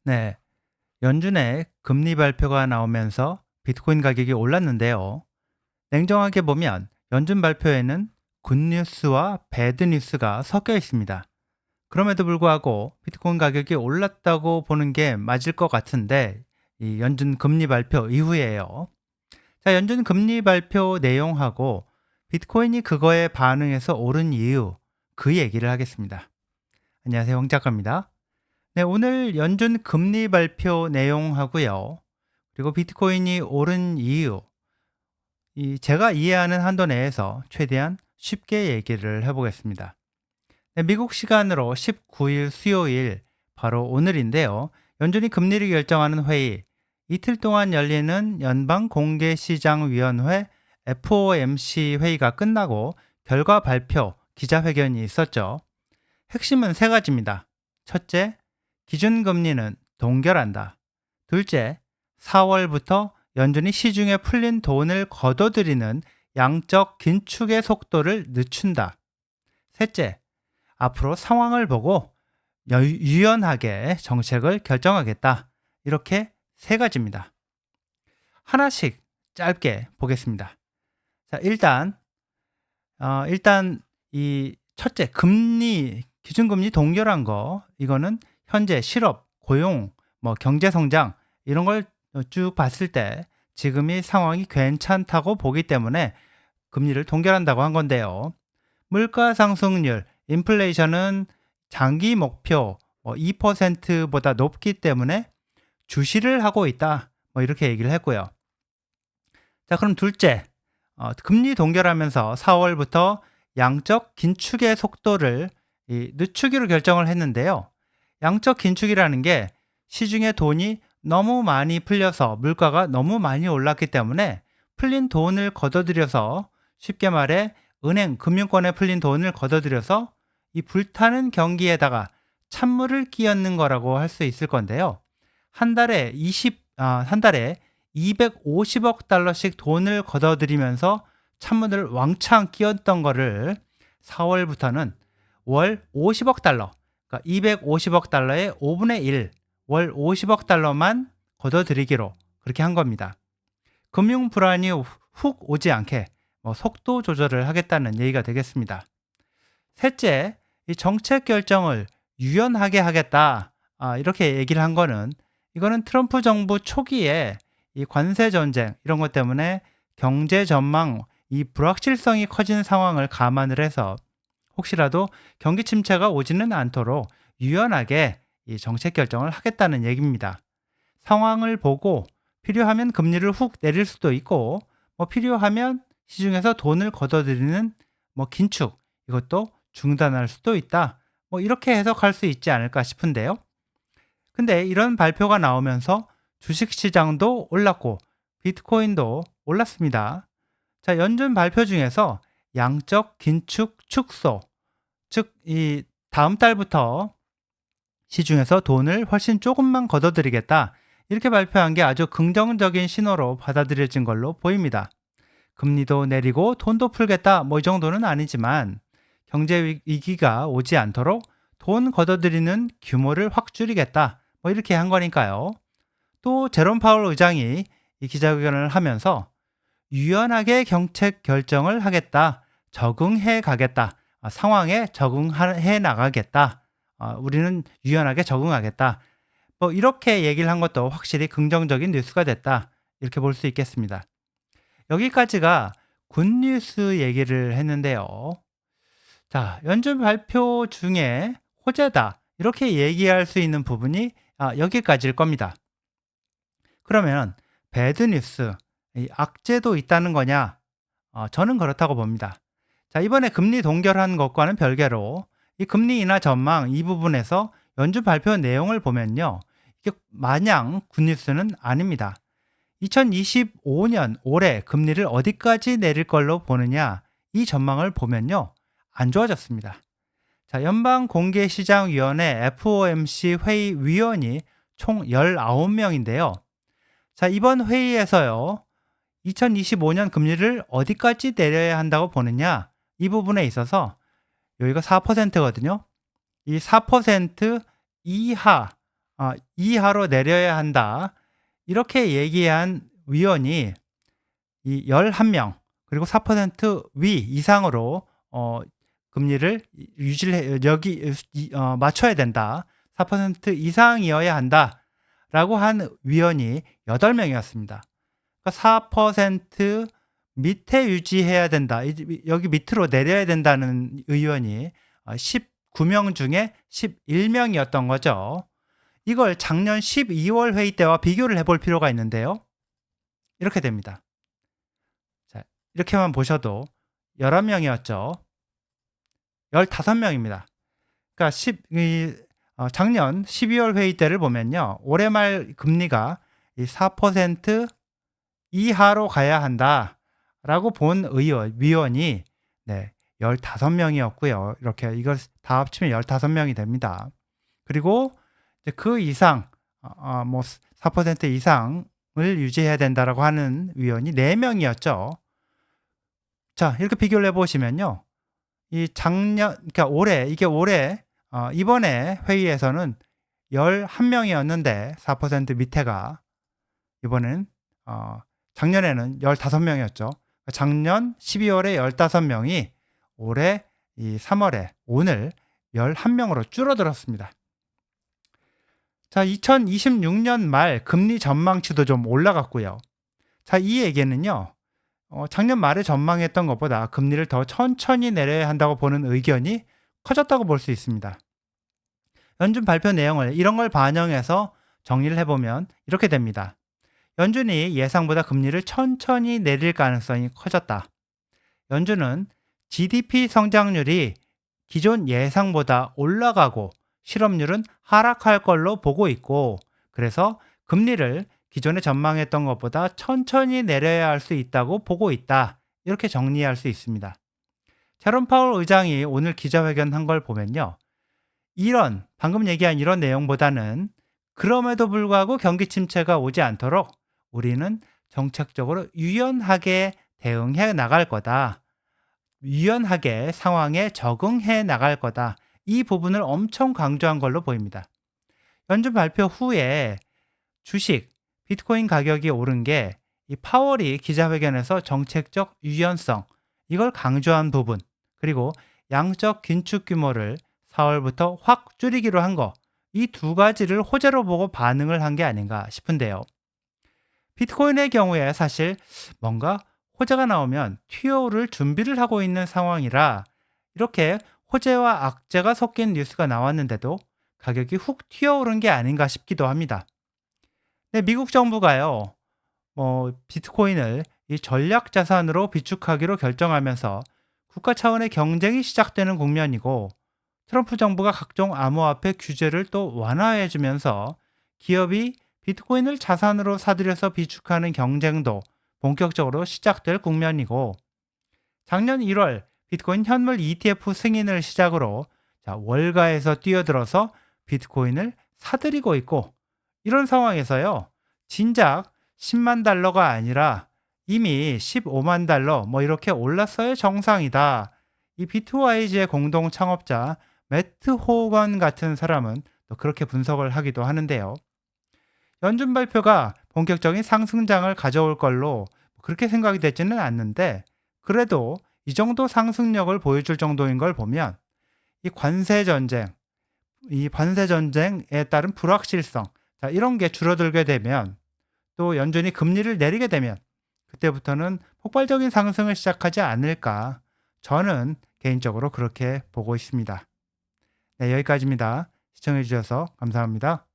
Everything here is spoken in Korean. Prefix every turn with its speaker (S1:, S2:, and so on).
S1: 네, 연준의 금리 발표가 나오면서 비트코인 가격이 올랐는데요. 냉정하게 보면 연준 발표에는 굿뉴스와 배드뉴스가 섞여 있습니다. 그럼에도 불구하고 비트코인 가격이 올랐다고 보는 게 맞을 것 같은데 이 연준 금리 발표 이후에요. 자, 연준 금리 발표 내용하고 비트코인이 그거에 반응해서 오른 이유 그 얘기를 하겠습니다. 안녕하세요, 홍 작가입니다. 네, 오늘 연준 금리 발표 내용하고요. 그리고 비트코인이 오른 이유, 제가 이해하는 한도 내에서 최대한 쉽게 얘기를 해보겠습니다. 네, 미국 시간으로 19일 수요일, 바로 오늘인데요. 연준이 금리를 결정하는 회의, 이틀 동안 열리는 연방공개시장위원회 FOMC 회의가 끝나고 결과 발표, 기자회견이 있었죠. 핵심은 세 가지입니다. 첫째, 기준금리는 동결한다. 둘째, 4월부터 연준이 시중에 풀린 돈을 거둬들이는 양적 긴축의 속도를 늦춘다. 셋째, 앞으로 상황을 보고 유연하게 정책을 결정하겠다. 이렇게 세 가지입니다. 하나씩 짧게 보겠습니다. 자, 일단 이 첫째, 기준금리 동결한 거, 이거는 현재 실업, 고용, 경제 성장 이런 걸 쭉 봤을 때 지금이 상황이 괜찮다고 보기 때문에 금리를 동결한다고 한 건데요. 물가 상승률, 인플레이션은 장기 목표 2%보다 높기 때문에 주시를 하고 있다. 이렇게 얘기를 했고요. 자, 그럼 둘째, 금리 동결하면서 4월부터 양적 긴축의 속도를 늦추기로 결정을 했는데요. 양적 긴축이라는 게 시중에 돈이 너무 많이 풀려서 물가가 너무 많이 올랐기 때문에 풀린 돈을 걷어들여서, 쉽게 말해 은행, 금융권에 풀린 돈을 걷어들여서 이 불타는 경기에다가 찬물을 끼얹는 거라고 할 수 있을 건데요. 한 달에 250억 달러씩 돈을 걷어들이면서 찬물을 왕창 끼얹던 거를 4월부터는 월 50억 달러, 그러니까 250억 달러의 5분의 1, 월 50억 달러만 걷어들이기로 그렇게 한 겁니다. 금융 불안이 훅 오지 않게 속도 조절을 하겠다는 얘기가 되겠습니다. 셋째, 이 정책 결정을 유연하게 하겠다. 이렇게 얘기를 한 거는, 이거는 트럼프 정부 초기에 이 관세 전쟁 이런 것 때문에 경제 전망, 이 불확실성이 커진 상황을 감안을 해서 혹시라도 경기 침체가 오지는 않도록 유연하게 이 정책 결정을 하겠다는 얘기입니다. 상황을 보고 필요하면 금리를 훅 내릴 수도 있고, 필요하면 시중에서 돈을 걷어들이는 긴축, 이것도 중단할 수도 있다. 이렇게 해석할 수 있지 않을까 싶은데요. 근데 이런 발표가 나오면서 주식시장도 올랐고 비트코인도 올랐습니다. 자, 연준 발표 중에서 양적 긴축 축소, 즉 이 다음 달부터 시중에서 돈을 훨씬 조금만 걷어들이겠다, 이렇게 발표한 게 아주 긍정적인 신호로 받아들여진 걸로 보입니다. 금리도 내리고 돈도 풀겠다, 이 정도는 아니지만 경제 위기가 오지 않도록 돈 걷어들이는 규모를 확 줄이겠다, 이렇게 한 거니까요. 또 제롬 파월 의장이 이 기자회견을 하면서 유연하게 정책 결정을 하겠다, 적응해 가겠다, 상황에 적응해 나가겠다, 우리는 유연하게 적응하겠다, 이렇게 얘기를 한 것도 확실히 긍정적인 뉴스가 됐다, 이렇게 볼 수 있겠습니다. 여기까지가 굿뉴스 얘기를 했는데요. 자, 연준 발표 중에 호재다, 이렇게 얘기할 수 있는 부분이 여기까지일 겁니다. 그러면 배드뉴스, 이 악재도 있다는 거냐? 저는 그렇다고 봅니다. 자, 이번에 금리 동결한 것과는 별개로 이 금리 인하 전망 이 부분에서 연준 발표 내용을 보면요, 이게 마냥 굿뉴스는 아닙니다. 2025년 올해 금리를 어디까지 내릴 걸로 보느냐, 이 전망을 보면요, 안 좋아졌습니다. 자, 연방공개시장위원회 FOMC 회의 위원이 총 19명인데요. 자, 이번 회의에서요, 2025년 금리를 어디까지 내려야 한다고 보느냐, 이 부분에 있어서 여기가 4%거든요. 이 4% 이하, 이하로 내려야 한다. 이렇게 얘기한 위원이 이 11명 그리고 4%위 이상으로 금리를 유지를 맞춰야 된다. 4% 이상이어야 한다라고 한 위원이 8명이었습니다. 그러니까 4% 밑에 유지해야 된다. 여기 밑으로 내려야 된다는 의원이 19명 중에 11명이었던 거죠. 이걸 작년 12월 회의 때와 비교를 해볼 필요가 있는데요. 이렇게 됩니다. 자, 이렇게만 보셔도 11명이었죠. 15명입니다. 그러니까 작년 12월 회의 때를 보면요. 올해 말 금리가 4% 이하로 가야 한다라고 본 위원이 15명이었고요. 이렇게 이걸 다 합치면 15명이 됩니다. 그리고 그 이상 4% 이상을 유지해야 된다라고 하는 위원이 4명이었죠. 자, 이렇게 비교를 해보시면요. 그러니까 올해 이번에 회의에서는 11명이었는데 4% 밑에가 이번엔 작년에는 15명이었죠. 작년 12월에 15명이 올해 이 3월에 오늘 11명으로 줄어들었습니다. 자, 2026년 말 금리 전망치도 좀 올라갔고요. 자, 이 얘기는요. 작년 말에 전망했던 것보다 금리를 더 천천히 내려야 한다고 보는 의견이 커졌다고 볼 수 있습니다. 연준 발표 내용을 이런 걸 반영해서 정리를 해보면 이렇게 됩니다. 연준이 예상보다 금리를 천천히 내릴 가능성이 커졌다. 연준은 GDP 성장률이 기존 예상보다 올라가고 실업률은 하락할 걸로 보고 있고, 그래서 금리를 기존에 전망했던 것보다 천천히 내려야 할 수 있다고 보고 있다. 이렇게 정리할 수 있습니다. 제롬 파월 의장이 오늘 기자회견한 걸 보면요. 방금 얘기한 이런 내용보다는 그럼에도 불구하고 경기 침체가 오지 않도록 우리는 정책적으로 유연하게 대응해 나갈 거다. 유연하게 상황에 적응해 나갈 거다. 이 부분을 엄청 강조한 걸로 보입니다. 연준 발표 후에 주식, 비트코인 가격이 오른 게 이 파월이 기자회견에서 정책적 유연성, 이걸 강조한 부분, 그리고 양적 긴축 규모를 4월부터 확 줄이기로 한 거, 이 두 가지를 호재로 보고 반응을 한 게 아닌가 싶은데요. 비트코인의 경우에 사실 뭔가 호재가 나오면 튀어오를 준비를 하고 있는 상황이라 이렇게 호재와 악재가 섞인 뉴스가 나왔는데도 가격이 훅 튀어오른 게 아닌가 싶기도 합니다. 네, 미국 정부가요, 비트코인을 이 전략 자산으로 비축하기로 결정하면서 국가 차원의 경쟁이 시작되는 국면이고, 트럼프 정부가 각종 암호화폐 규제를 또 완화해주면서 기업이 비트코인을 자산으로 사들여서 비축하는 경쟁도 본격적으로 시작될 국면이고, 작년 1월 비트코인 현물 ETF 승인을 시작으로 월가에서 뛰어들어서 비트코인을 사들이고 있고, 이런 상황에서요, 진작 10만 달러가 아니라 이미 15만 달러 이렇게 올랐어야 정상이다. 이 비트와이즈의 공동 창업자 매트 호건 같은 사람은 또 그렇게 분석을 하기도 하는데요. 연준 발표가 본격적인 상승장을 가져올 걸로 그렇게 생각이 되지는 않는데, 그래도 이 정도 상승력을 보여줄 정도인 걸 보면 이 관세 전쟁에 따른 불확실성, 이런 게 줄어들게 되면, 또 연준이 금리를 내리게 되면 그때부터는 폭발적인 상승을 시작하지 않을까, 저는 개인적으로 그렇게 보고 있습니다. 네, 여기까지입니다. 시청해 주셔서 감사합니다.